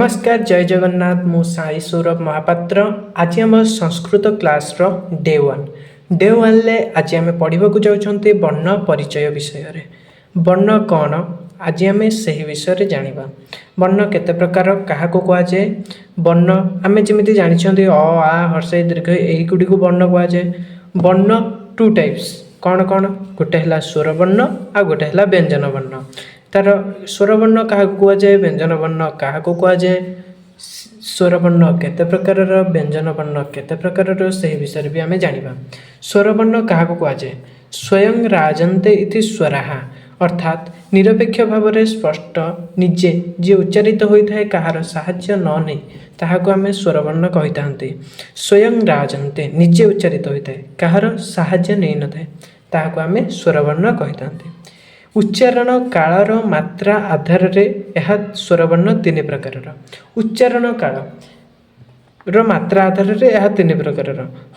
नमस्कार जय जगन्नाथ मु साई सौरभ महापात्र आज आम संस्कृत क्लास डे वन ले आज आम पढ़ा जाऊँ वर्ण परिचय विषय रे। वर्ण कौन आज आम से विषय जाना। वर्ण केते प्रकार क्या कहुए वर्ण आम जमी जानते अ आ हर्षई दीर्घ यहीगुड़ी वर्ण कहुए। वर्ण टू टाइप्स कौन कौन गोटे है स्वर वर्ण आ गोटे है व्यंजन वर्ण। तार स्वर वर्ण क्या कहुए व्यंजन वर्ण क्या कहुए स्वर वर्ण केते प्रकार व्यंजन वर्ण केते प्रकार से विषय भी आम जाना। स्वर वर्ण क्या कहुए स्वयं राजन्ते इति स्वराः अर्थात निरपेक्ष भाव में स्पष्ट निजे जी उच्चारित होता है कहार साहाय्य न नहीं ताहाको आम स्वर वर्ण कही था। स्वयं राजन्ते निजे उच्चारित होता है कहार साहाय्य नहीं न थाए ताहाको आम स्वर वर्ण कही था। उच्चारण कालर मात्रा आधार रे यह स्वरवर्ण तीन प्रकार। उच्चारण काल मात्रा आधार रे यह तीन प्रकार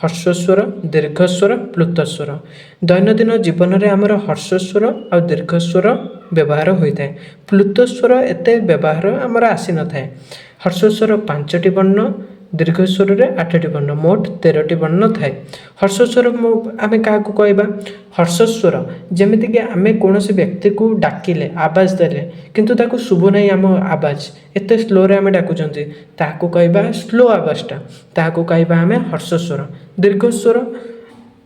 हर्षस्वर दीर्घस्वर प्लुतस्वर। दैनंदिन जीवन में आमर हर्षस्वर और दीर्घस्वर व्यवहार होता है। प्लुतस्वर एत व्यवहार आमर आसी न थाए। हर्षस्वर 5टी वर्ण दीर्घस्वर में 8टी वर्ण मोट 13टी वर्ण थाए। हर्षस्वर आम क्या कहवा हर्षस्वर जमीक आम कौन व्यक्ति को डाकिले आवाज देले किंतु ताको शुभु नहीं आम आवाज एत स्लो रे आम डाकुचंती ताको कहवा स्लो आवाजटा ताको कहवा आम हर्षस्वर। दीर्घस्वर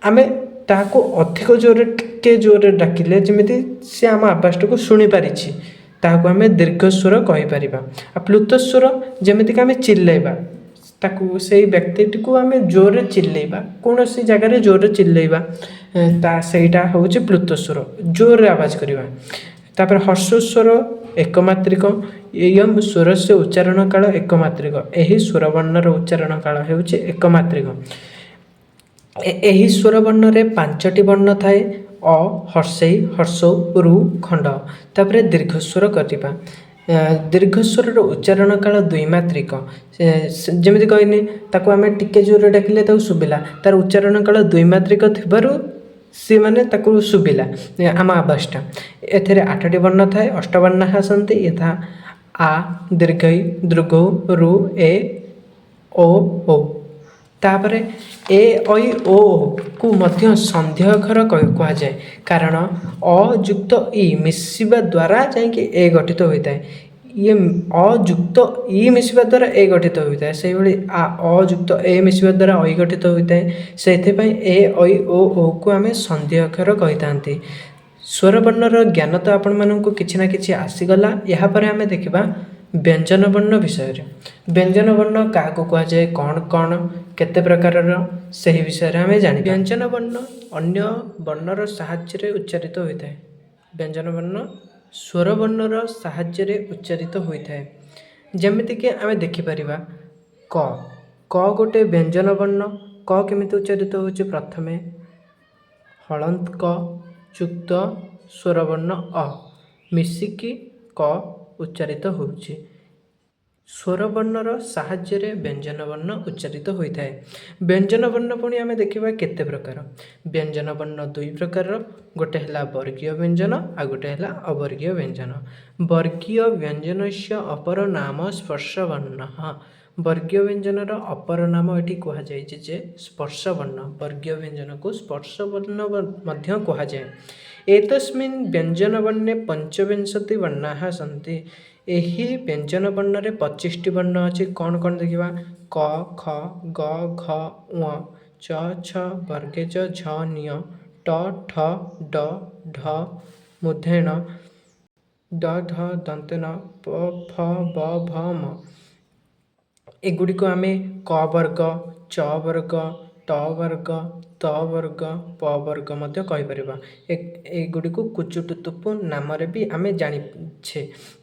आम ताको अधिक जोर टिके जोर डाकिले जमीती सी आम आवाजटा को शुणी पारि ताको आम दीर्घस्वर कहीपर। आ प्लुतस्वर जमीक आम चिल्लैबा ताकू से व्यक्ति को आम जोर चिल्लैबा कौन सी जगार जोर चिल्लैबा सेटा हूँ प्लुतस्वर जोर आवाज करवा। तापर हर्षस्वर एकमात्रिक एयम स्वर से उच्चारण काल एकमात्रिक यही स्वर वर्णर उच्चारण काल हूँ एकमात्रिक। यही स्वर वर्ण रे 5टी वर्ण थाए अ हर्षई हर्षौ रु खंड। तापर दीर्घस्वर करवा दीर्घस्वर उच्चारण काल द्विमात्रिक जमी कहनी ताको आम टिके जोर डाकिले शुभिला तार उच्चारण काल द्विमात्रिक थिबारु सी मैंने शुभिला आम आवासटा। एथे 8टी वर्ण थाए अष्टवर्ण आसती यथा आ दीर्घई दृघौ रु ए ओ तापर ए ऐ ओ को मध्य संध्या अक्षर कहुए कारण अयुक्त इ मिसिबा द्वारा जाकि ए गठित होता है। ये अयुक्त इ मिसिबा द्वारा ए गठित होता है से अयुक्त ए मिसिबा द्वारा ऐ गठित होता है से ए ऐ ओ को आम संध्या अक्षर कही था। स्वर वर्णर ज्ञान तो आपण मानक किछि ना किछि आसीगला। यापर आम देखा व्यंजन वर्ण विषय। व्यंजन वर्ण क्या कहुए कौन कौन केते प्रकार से विषय आम जान। व्यंजन वर्ण अन्य वर्णर साहाय्य उच्चारित होता है। व्यंजन वर्ण स्वर वर्णर साहाय्य उच्चारित होता है। जमीक आम देखिपर क क गोटे व्यंजन वर्ण क केमिति उच्चारित हो प्रथमे हलंत क युक्त स्वर वर्ण अ मिसिकी क उच्चारित होउछि। स्वर वर्णर साहाय्य व्यंजन वर्ण उच्चारित होता है। व्यंजन वर्ण पुणी आम देखा केते प्रकार। व्यंजन वर्ण दुई प्रकार गोटे है वर्गीय व्यंजन आ गोटे है अवर्गीय व्यंजन। वर्गीय व्यंजन से अपर नाम स्पर्श वर्ण। वर्गीय व्यंजनर अपर नाम ये कहुए स्पर्श वर्ण। वर्गीय व्यंजन को स्पर्श वर्ण कहुए। एतस्मिन् व्यंजन वर्णे 25 वर्णाः सन्ति। यही व्यंजन वर्ण रे 25टी वर्ण अच्छी कौन कौन देखा क ख ग घ ङ च छ वर्गे च झ निय ट ठ ड ढ मूर्धेण द ध दंतेन प फ ब भ म। एगुड़ी को आम क वर्ग च वर्ग ट वर्ग त वर्ग प वर्ग कहीपर। एगुड़ी को कुचुटुतुपु नाम भी आम जाचे।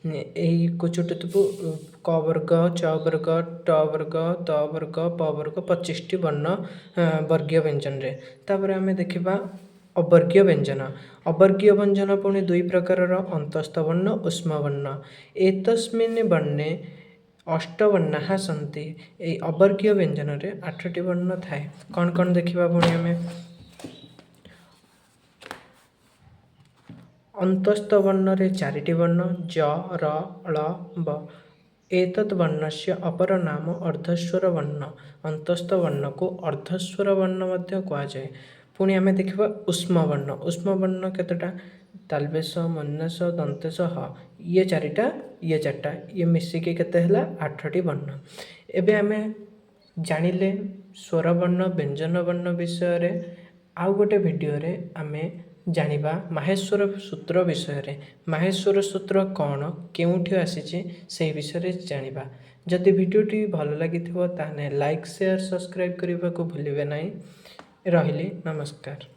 यही कुचुटुतुपु क वर्ग च वर्ग ट वर्ग त वर्ग प वर्ग 25टी वर्ण वर्गीय व्यंजन रे। तापर आम देखा अवर्गीय व्यंजन। अवर्गीय व्यंजन पुणी दुई प्रकार अंतस्थ वर्ण उष्म वर्ण। एतस्मिन् वर्णे 8 वर्णाः सन्ति। ये अवर्गीय व्यंजन रे 8टी वर्ण थाए कौन कौन देखा पुणी आम अंतस्थ वर्ण रे 4टी वर्ण ज र ळ ब। एतत् वर्णस्य अपर नाम अर्धस्वर वर्ण अंतस्थ वर्ण को अर्धस्वर वर्ण मध्य कुहाଯାଏ। पुणी आमे देखिबा उष्म वर्ण केतेटा तालबेश मन्यस दंतेश ह ये चारिटा ये चारटा ये मिसिकी केते हला 8टी वर्ण। एबे आमे जानिले स्वर वर्ण व्यंजन वर्ण विषय रे आउ गोटे वीडियो रे आमे जानिबा माहेश्वर सूत्र विषय रे। माहेश्वर सूत्र कौन केउठी आसीछि सेही विषय रे जानिबा। जदि वीडियोटी भल लागिथिबो ताने लाइक शेयर सब्सक्राइब करबा को भूलिबे नाही। रहिली नमस्कार।